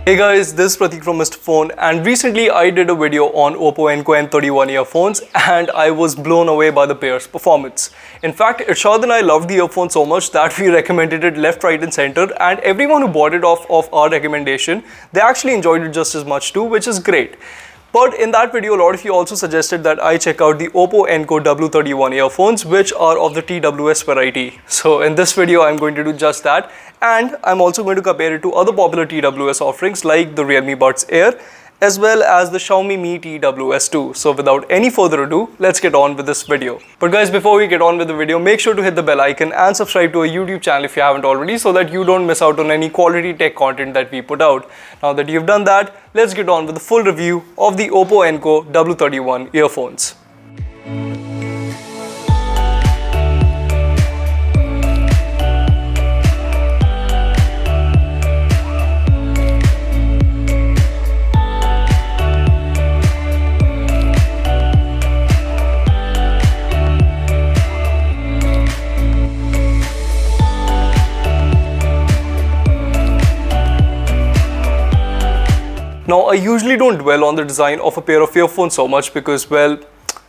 Hey guys, this is Prateek from Mr. Phone, and recently I did a video on Oppo Enco M31 earphones and I was blown away by the pair's performance. In fact, Irshad and I loved the earphone so much that we recommended it left, right and center, and everyone who bought it off of our recommendation, they actually enjoyed it just as much too, which is great. But in that video, a lot of you also suggested that I check out the Oppo Enco W31 earphones, which are of the TWS variety. So in this video, I'm going to do just that. And I'm also going to compare it to other popular TWS offerings like the Realme Buds Air, as well as the Xiaomi Mi TWS 2. So without any further ado, let's get on with this video. But guys, before we get on with the video, make sure to hit the bell icon and subscribe to our YouTube channel if you haven't already, so that you don't miss out on any quality tech content that we put out. Now that you've done that, let's get on with the full review of the Oppo Enco W31 earphones. Now, I usually don't dwell on the design of a pair of earphones so much because, well,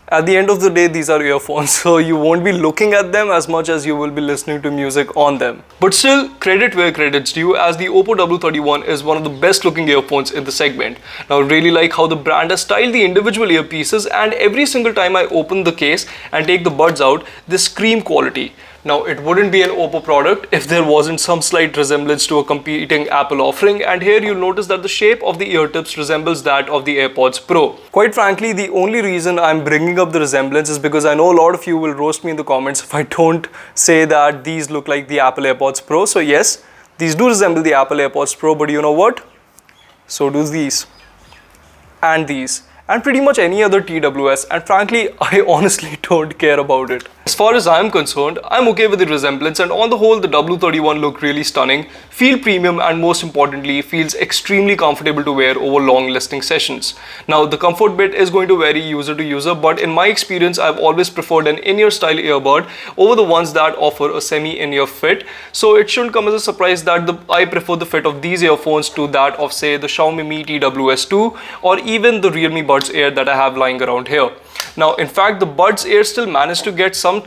at the end of the day, these are earphones, so you won't be looking at them as much as you will be listening to music on them. But still, credit where credit's due, as the Oppo W31 is one of the best looking earphones in the segment. Now, I really like how the brand has styled the individual earpieces, and every single time I open the case and take the buds out, they scream quality. Now, it wouldn't be an Oppo product if there wasn't some slight resemblance to a competing Apple offering, and here you'll notice that the shape of the ear tips resembles that of the AirPods Pro. Quite frankly, the only reason I'm bringing up the resemblance is because I know a lot of you will roast me in the comments if I don't say that these look like the Apple AirPods Pro. So yes, these do resemble the Apple AirPods Pro, but you know what? So do these. And these. And pretty much any other TWS, and frankly, I honestly don't care about it. As far as I'm concerned, I'm okay with the resemblance, and on the whole, the W31 look really stunning, feel premium, and most importantly, feels extremely comfortable to wear over long listening sessions. Now, the comfort bit is going to vary user to user, but in my experience, I've always preferred an in-ear style earbud over the ones that offer a semi-in-ear fit. So it shouldn't come as a surprise that I prefer the fit of these earphones to that of, say, the Xiaomi Mi TWS 2 or even the Realme Buds Air that I have lying around here. Now, in fact, the Buds Air still managed to get some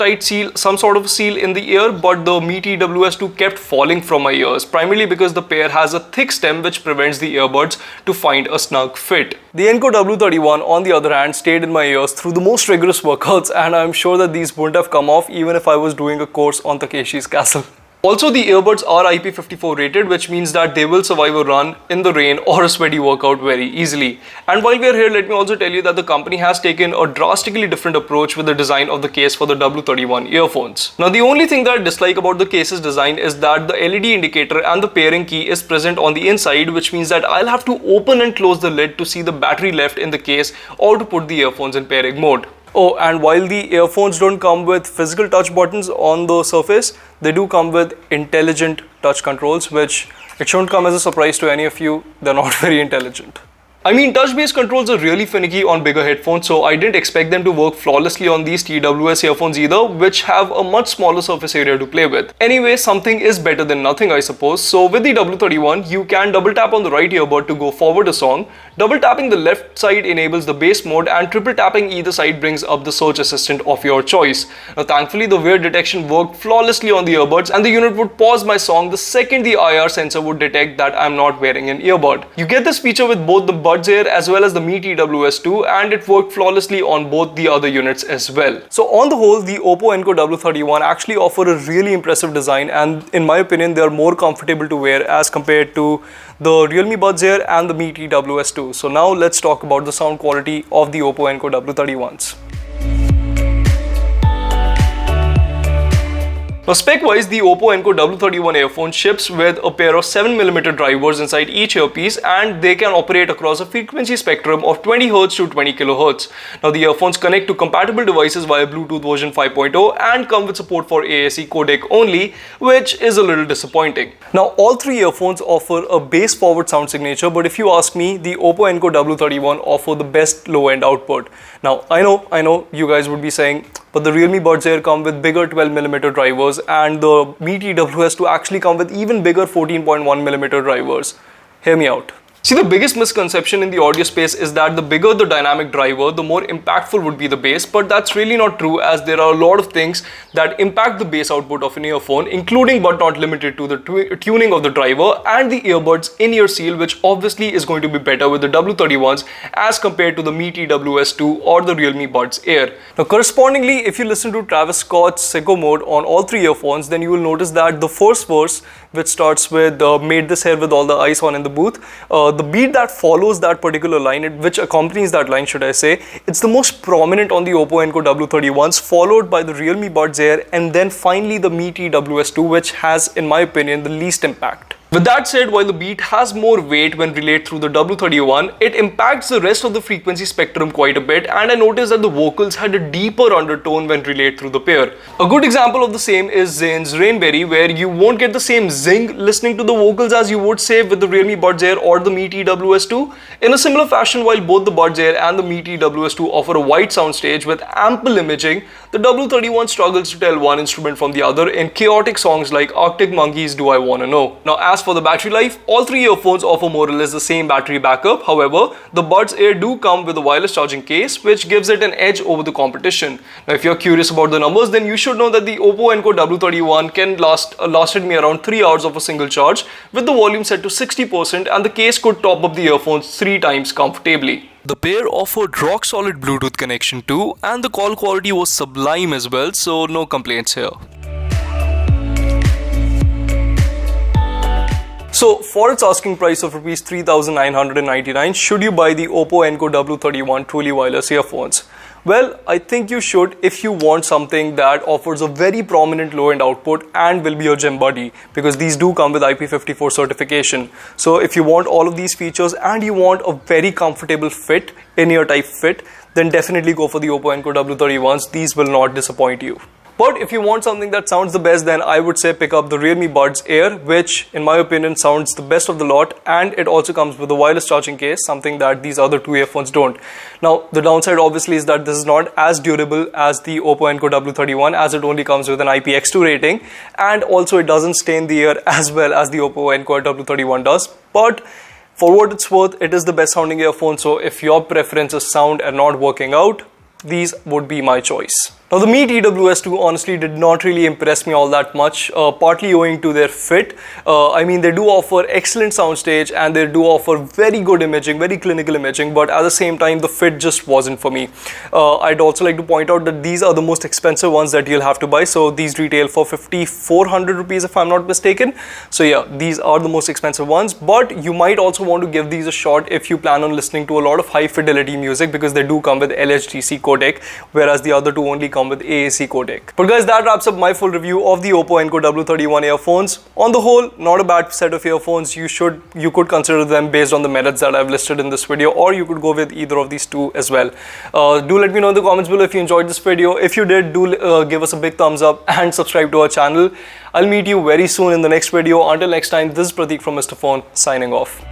sort of seal in the ear, but the Mi TWS 2 kept falling from my ears, primarily because the pair has a thick stem which prevents the earbuds to find a snug fit. The Enco W31, on the other hand, stayed in my ears through the most rigorous workouts, and I'm sure that these wouldn't have come off even if I was doing a course on Takeshi's Castle. Also, the earbuds are IP54 rated, which means that they will survive a run in the rain or a sweaty workout very easily. And while we are here, let me also tell you that the company has taken a drastically different approach with the design of the case for the W31 earphones. Now, the only thing that I dislike about the case's design is that the LED indicator and the pairing key is present on the inside, which means that I'll have to open and close the lid to see the battery left in the case or to put the earphones in pairing mode. Oh, and while the earphones don't come with physical touch buttons on the surface, they do come with intelligent touch controls, which it shouldn't come as a surprise to any of you. They're not very intelligent. I mean, touch-based controls are really finicky on bigger headphones, so I didn't expect them to work flawlessly on these TWS earphones either, which have a much smaller surface area to play with. Anyway, something is better than nothing, I suppose. So with the W31, you can double tap on the right earbud to go forward a song, double tapping the left side enables the bass mode, and triple tapping either side brings up the search assistant of your choice. Now, thankfully, the wear detection worked flawlessly on the earbuds, and the unit would pause my song the second the IR sensor would detect that I'm not wearing an earbud. You get this feature with both the Buds Air as well as the Mi TWS 2, and it worked flawlessly on both the other units as well. So on the whole, the Oppo Enco W31 actually offer a really impressive design, and in my opinion, they are more comfortable to wear as compared to the Realme Buds Air and the Mi TWS 2. So now let's talk about the sound quality of the Oppo Enco W31s. Now, spec-wise, the Oppo Enco W31 earphone ships with a pair of 7mm drivers inside each earpiece, and they can operate across a frequency spectrum of 20Hz to 20 kHz. Now, the earphones connect to compatible devices via Bluetooth version 5.0 and come with support for AAC codec only, which is a little disappointing. Now, all three earphones offer a bass-forward sound signature, but if you ask me, the Oppo Enco W31 offer the best low-end output. Now, I know you guys would be saying, but the Realme Buds Air come with bigger 12mm drivers, and the Mi TWS 2 actually come with even bigger 14.1mm drivers. Hear me out. See, the biggest misconception in the audio space is that the bigger the dynamic driver, the more impactful would be the bass, but that's really not true, as there are a lot of things that impact the bass output of an earphone, including but not limited to the tuning of the driver and the earbuds in-ear seal, which obviously is going to be better with the W31s as compared to the Mi TWS2 or the Realme Buds Air. Now, correspondingly, if you listen to Travis Scott's Sicko Mode on all three earphones, then you will notice that the first verse, which starts with made this hair with all the ice on in the booth, the beat that follows that particular line, which accompanies that line, should I say, it's the most prominent on the Oppo Enco W31s, followed by the Realme Buds Air, and then finally the Mi TWS2, which has, in my opinion, the least impact. With that said, while the beat has more weight when relayed through the W31, it impacts the rest of the frequency spectrum quite a bit, and I noticed that the vocals had a deeper undertone when relayed through the pair. A good example of the same is Zayn's Rainberry, where you won't get the same zing listening to the vocals as you would say with the Realme Buds Air or the Mi TWS2. In a similar fashion, while both the Buds Air and the Mi TWS2 offer a wide soundstage with ample imaging, the W31 struggles to tell one instrument from the other in chaotic songs like Arctic Monkeys' Do I Wanna Know. Now, as for the battery life, all three earphones offer more or less the same battery backup. However, the Buds Air do come with a wireless charging case, which gives it an edge over the competition. Now, if you're curious about the numbers, then you should know that the Oppo Enco W31 can lasted me around 3 hours of a single charge with the volume set to 60%, and the case could top up the earphones 3 times comfortably. The pair offered rock solid Bluetooth connection too, and the call quality was sublime as well, so no complaints here. So, for its asking price of Rs 3,999, should you buy the Oppo Enco W31 truly wireless earphones? Well, I think you should if you want something that offers a very prominent low-end output and will be your gym buddy, because these do come with IP54 certification. So if you want all of these features and you want a very comfortable fit, in-ear type fit, then definitely go for the Oppo Enco W31s. These will not disappoint you. But if you want something that sounds the best, then I would say pick up the Realme Buds Air, which in my opinion sounds the best of the lot, and it also comes with a wireless charging case, something that these other two earphones don't. Now, the downside obviously is that this is not as durable as the Oppo Enco W31, as it only comes with an IPX2 rating, and also it doesn't stain the ear as well as the Oppo Enco W31 does. But for what it's worth, it is the best sounding earphone, so if your preference is sound and not working out, these would be my choice. Now, the Mi TWS2 honestly did not really impress me all that much, partly owing to their fit. I mean, they do offer excellent soundstage and they do offer very good imaging, very clinical imaging, but at the same time, the fit just wasn't for me. I'd also like to point out that these are the most expensive ones that you'll have to buy. So these retail for 5,400 rupees if I'm not mistaken. So yeah, these are the most expensive ones, but you might also want to give these a shot if you plan on listening to a lot of high fidelity music, because they do come with LHDC codec, whereas the other two only come with AAC codec. But guys, that wraps up my full review of the Oppo Enco W31 earphones. On the whole, not a bad set of earphones. You could consider them based on the merits that I've listed in this video, or you could go with either of these two as well. Do let me know in the comments below if you enjoyed this video. If you did, do give us a big thumbs up and subscribe to our channel. I'll meet you very soon in the next video. Until next time, this is Prateek from Mr. Phone signing off.